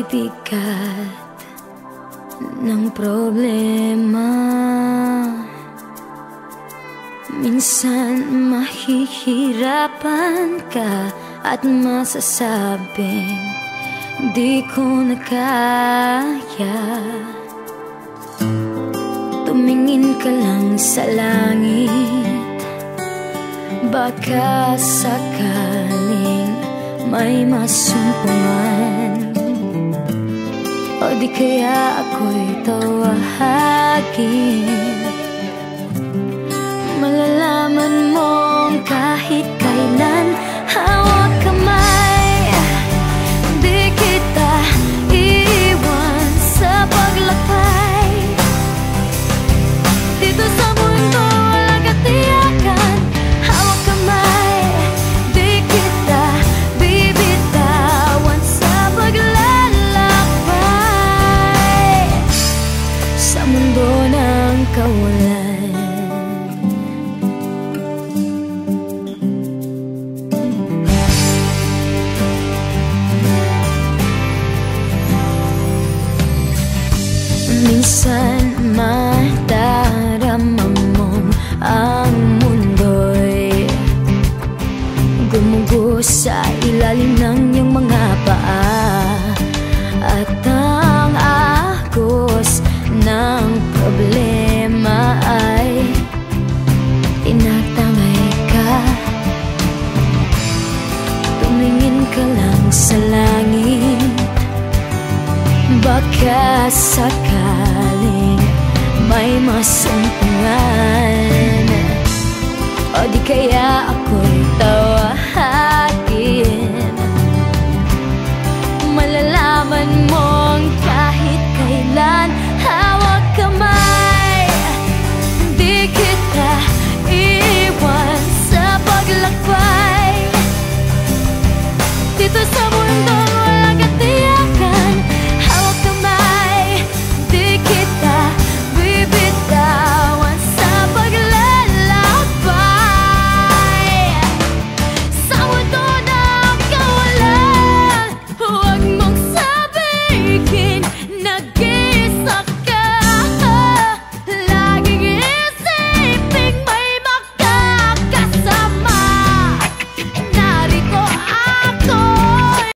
bigat ng problema. Minsan mahihirapan ka at masasabing di ko na kaya. Tumingin ka lang sa langit, baka sakaling may masumpungan. O di kaya ako'y tawagin. Malalaman mong kahit kailan hawak kamay, di kita iiwan sa paglakbay. Dito sa mundo walang katiyakan, hawak kamay, di kita bibitawan sa paglalakbay. Sa mundo ng kawalan, minsan madarama mong ang mundo'y gumugo sa ilalim ng iyong mga paa, at ang agos ng problema ay tinatangay ka. Tumingin ka lang sa langit, baka sakaling may masumpungan. O di kaya ako